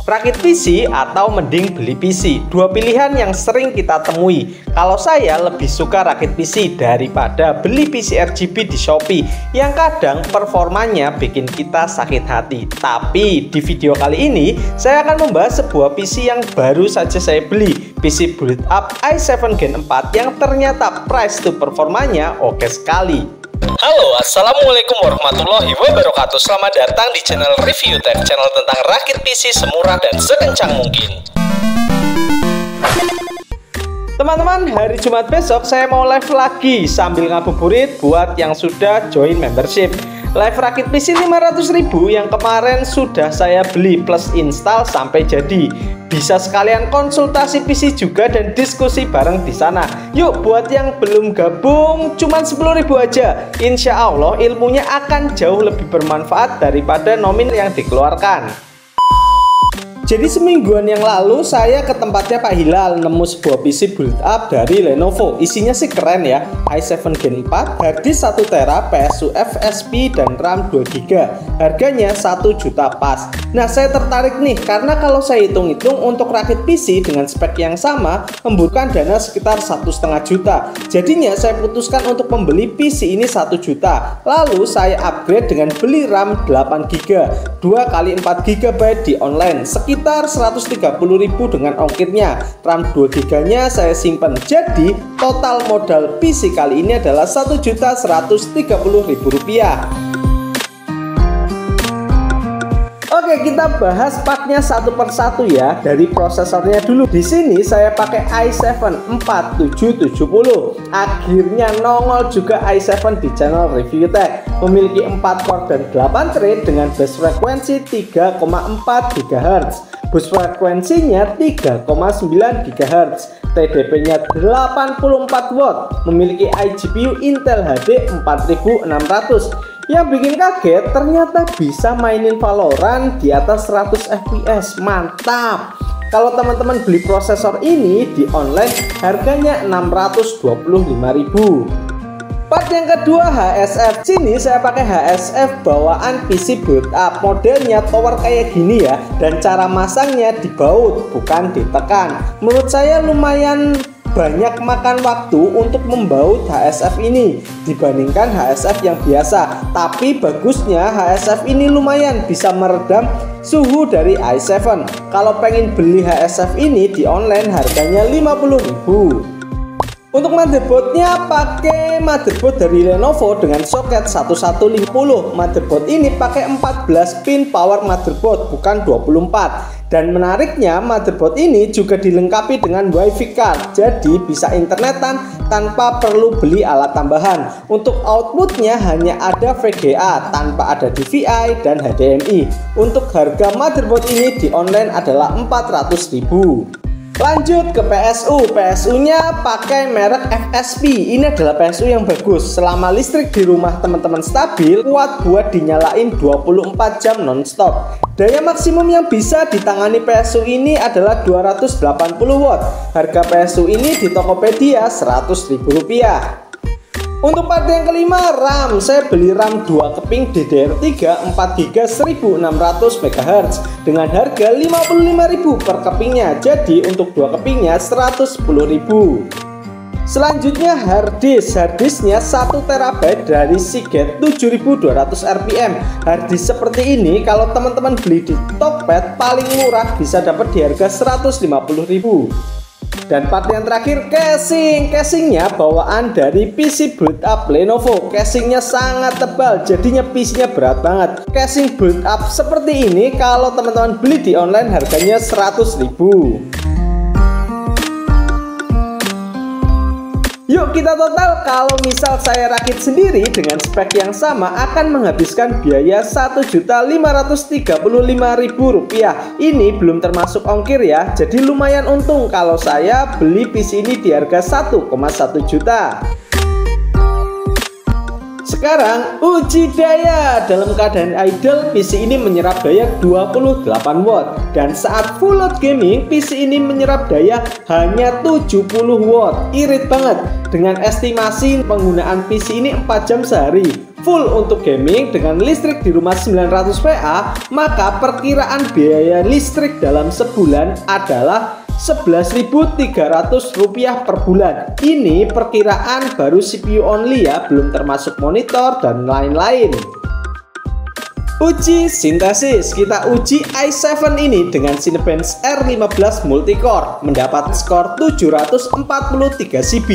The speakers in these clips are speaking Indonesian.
Rakit PC atau mending beli PC? Dua pilihan yang sering kita temui. Kalau saya lebih suka rakit PC daripada beli PC RGB di Shopee yang kadang performanya bikin kita sakit hati. Tapi di video kali ini saya akan membahas sebuah PC yang baru saja saya beli, PC build up i7 Gen 4 yang ternyata price to performanya oke sekali. Halo, assalamualaikum warahmatullahi wabarakatuh. Selamat datang di channel Review Tech, channel tentang rakit PC semurah dan sekencang mungkin. Teman-teman, hari Jumat besok saya mau live lagi sambil ngabuburit buat yang sudah join membership. Live rakit PC 500.000 yang kemarin sudah saya beli plus install sampai jadi. Bisa sekalian konsultasi PC juga dan diskusi bareng di sana. Yuk, buat yang belum gabung, cuman 10.000 aja. Insya Allah ilmunya akan jauh lebih bermanfaat daripada nomin yang dikeluarkan. Jadi semingguan yang lalu saya ke tempatnya Pak Hilal nemu sebuah PC build up dari Lenovo. Isinya sih keren ya, i7 Gen 4, harddisk 1TB, PSU FSP dan RAM 2GB. Harganya 1 juta pas. Nah, saya tertarik nih karena kalau saya hitung-hitung untuk rakit PC dengan spek yang sama membutuhkan dana sekitar 1,5 juta. Jadinya saya putuskan untuk membeli PC ini 1 juta. Lalu saya upgrade dengan beli RAM 8GB, 2x4GB di online, sekitar 130.000 dengan ongkirnya. RAM 2GB nya saya simpan. Jadi total modal PC kali ini adalah Rp1.130.000. Oke, kita bahas partnya satu persatu ya. Dari prosesornya dulu. Di sini saya pakai i7 4770. Akhirnya nongol juga i7 di channel Review Tech. Memiliki 4 core dan 8 thread dengan bus frekuensi 3,4 GHz. Bus frekuensinya 3,9 GHz. TDP-nya 84 watt. Memiliki iGPU Intel HD 4600. Yang bikin kaget ternyata bisa mainin Valorant di atas 100 fps. Mantap. Kalau teman-teman beli prosesor ini di online harganya 625.000. Part yang kedua HSF. Sini saya pakai HSF bawaan PC build up. Modelnya tower kayak gini ya, dan cara masangnya dibaut bukan ditekan. Menurut saya lumayan banyak makan waktu untuk membaut HSF ini dibandingkan HSF yang biasa. Tapi bagusnya HSF ini lumayan bisa meredam suhu dari i7. Kalau pengen beli HSF ini di online harganya 50.000. Untuk motherboardnya pakai motherboard dari Lenovo dengan soket 1150. Motherboard ini pakai 14 pin power motherboard bukan 24. Dan menariknya motherboard ini juga dilengkapi dengan WiFi card. Jadi bisa internetan tanpa perlu beli alat tambahan. Untuk outputnya hanya ada VGA tanpa ada DVI dan HDMI. Untuk harga motherboard ini di online adalah 400.000. Lanjut ke PSU. PSU-nya pakai merek FSP. Ini adalah PSU yang bagus. Selama listrik di rumah teman-teman stabil, kuat buat dinyalain 24 jam nonstop. Daya maksimum yang bisa ditangani PSU ini adalah 280 watt. Harga PSU ini di Tokopedia Rp100.000. Untuk part yang kelima, RAM. Saya beli RAM 2 keping DDR3 4GB 1600 MHz dengan harga 55.000 per kepingnya. Jadi untuk 2 kepingnya 110.000. Selanjutnya harddisk. Harddisknya 1TB dari Seagate 7200 RPM. Harddisk seperti ini kalau teman-teman beli di Tokped paling murah bisa dapat di harga 150.000. Dan part yang terakhir, casing. Casingnya bawaan dari PC build up Lenovo. Casingnya sangat tebal, jadinya PC-nya berat banget. Casing build up seperti ini kalau teman-teman beli di online harganya 100.000. Yuk kita total. Kalau misal saya rakit sendiri dengan spek yang sama akan menghabiskan biaya Rp1.535.000. Ini belum termasuk ongkir ya. Jadi lumayan untung kalau saya beli PC ini di harga 1,1 juta. Sekarang uji daya. Dalam keadaan idle PC ini menyerap daya 28 watt. Dan saat full load gaming PC ini menyerap daya hanya 70 watt. Irit banget. Dengan estimasi penggunaan PC ini 4 jam sehari. full untuk gaming dengan listrik di rumah 900 VA, maka perkiraan biaya listrik dalam sebulan adalah Rp11.300 per bulan. Ini perkiraan baru CPU only ya, belum termasuk monitor dan lain-lain. Uji sintesis, kita uji i7 ini dengan Cinebench R15 multicore, mendapat skor 743 CB.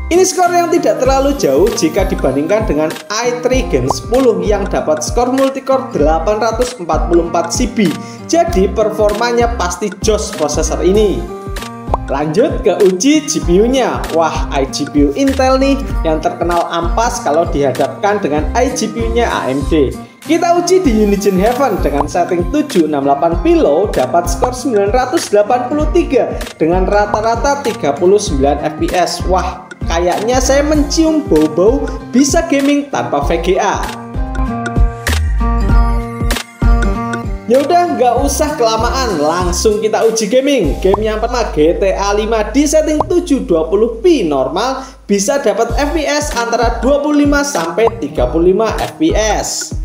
Ini skor yang tidak terlalu jauh jika dibandingkan dengan i3 Gen 10 yang dapat skor multicore 844 CB. Jadi performanya pasti jos prosesor ini. Lanjut ke uji GPU-nya. Wah, iGPU Intel nih yang terkenal ampas kalau dihadapkan dengan iGPU-nya AMD. Kita uji di Unigine Heaven dengan setting 768 Pilow, dapat skor 983 dengan rata-rata 39 fps. Wah, kayaknya saya mencium bau-bau bisa gaming tanpa VGA. Ya udah, nggak usah kelamaan, langsung kita uji gaming. Game yang pertama GTA 5 di setting 720p normal bisa dapat fps antara 25 sampai 35 fps.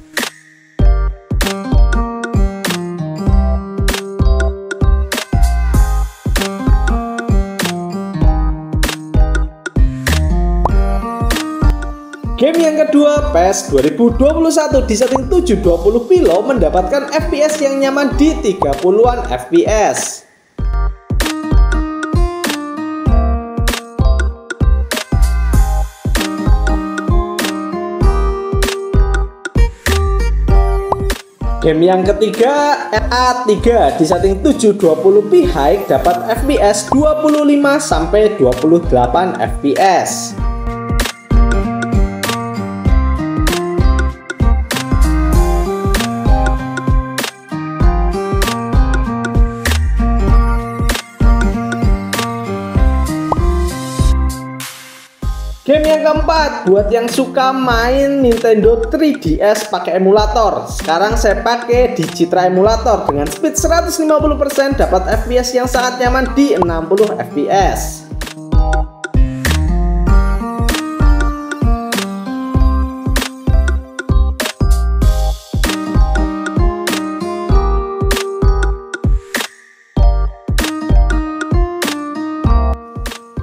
Game yang kedua, PES 2021 di setting 720 Pilow mendapatkan FPS yang nyaman di 30-an FPS. Game yang ketiga, RA3 di setting 720p high dapat FPS 25 sampai 28 FPS. Game yang keempat, buat yang suka main Nintendo 3DS pakai emulator. Sekarang saya pakai Digitra Emulator dengan speed 150%, dapat FPS yang sangat nyaman di 60 fps.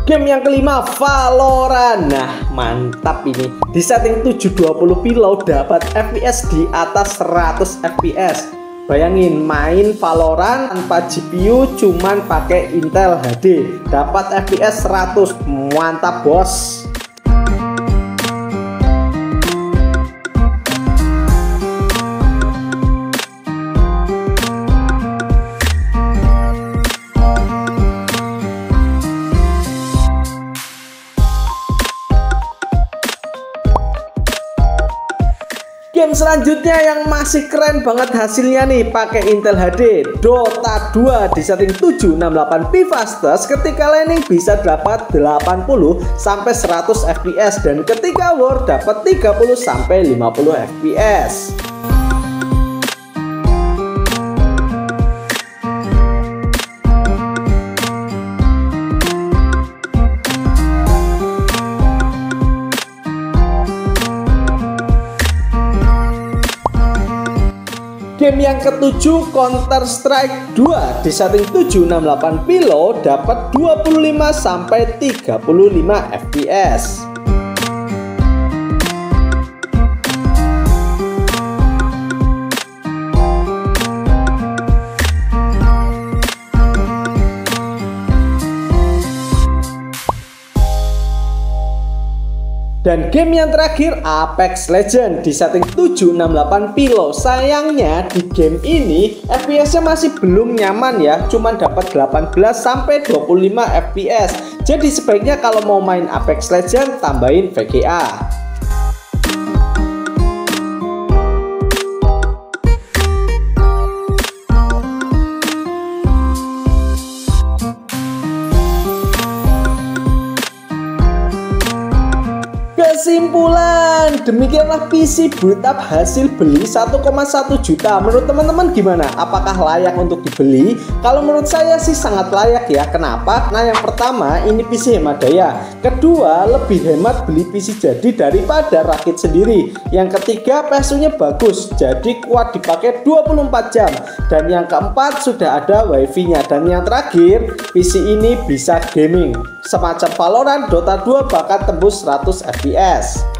Game yang kelima, Valorant. Nah, mantap ini. Di setting 720 Pilow dapat FPS di atas 100 fps. Bayangin main Valorant tanpa GPU cuman pakai Intel HD, dapat FPS 100. Mantap, bos. Game selanjutnya yang masih keren banget hasilnya nih, pakai Intel HD. Dota 2 di setting 768p fastest, ketika laning bisa dapat 80 sampai 100 fps dan ketika war dapat 30 sampai 50 fps. Game yang ketujuh, Counter Strike 2 di setting 768 Pilow dapat 25 sampai 35 fps. Dan game yang terakhir, Apex Legends di setting 768 Pilow. Sayangnya di game ini FPS-nya masih belum nyaman ya, cuman dapat 18 sampai 25 fps. Jadi sebaiknya kalau mau main Apex Legends tambahin VGA. Kesimpulan, Oke, demikianlah PC boot up hasil beli 1,1 juta. Menurut teman-teman gimana? Apakah layak untuk dibeli? Kalau menurut saya sih sangat layak ya. Kenapa? Nah, yang pertama ini PC hemat daya. Kedua, lebih hemat beli PC jadi daripada rakit sendiri. Yang ketiga, PSU-nya bagus, jadi kuat dipakai 24 jam. Dan yang keempat, sudah ada wifi-nya. Dan yang terakhir, PC ini bisa gaming semacam Valorant, Dota 2 bahkan tembus 100 fps.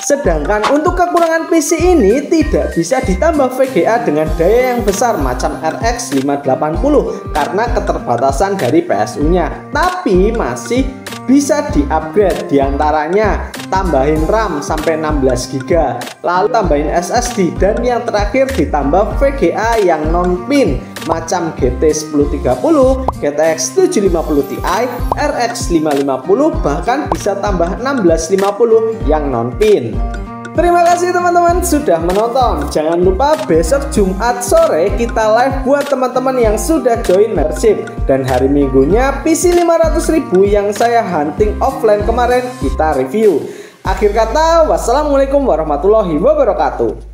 Sedangkan untuk kekurangan PC ini tidak bisa ditambah VGA dengan daya yang besar macam RX 580 karena keterbatasan dari PSU-nya. Tapi masih bisa di-upgrade, diantaranya tambahin RAM sampai 16 GB, lalu tambahin SSD, dan yang terakhir ditambah VGA yang non-pin macam GT 1030, GTX 750 Ti, RX 550, bahkan bisa tambah 1650 yang non-pin. Terima kasih teman-teman sudah menonton. Jangan lupa besok Jumat sore kita live buat teman-teman yang sudah join membership. Dan hari Minggunya PC 500.000 yang saya hunting offline kemarin kita review. Akhir kata, wassalamualaikum warahmatullahi wabarakatuh.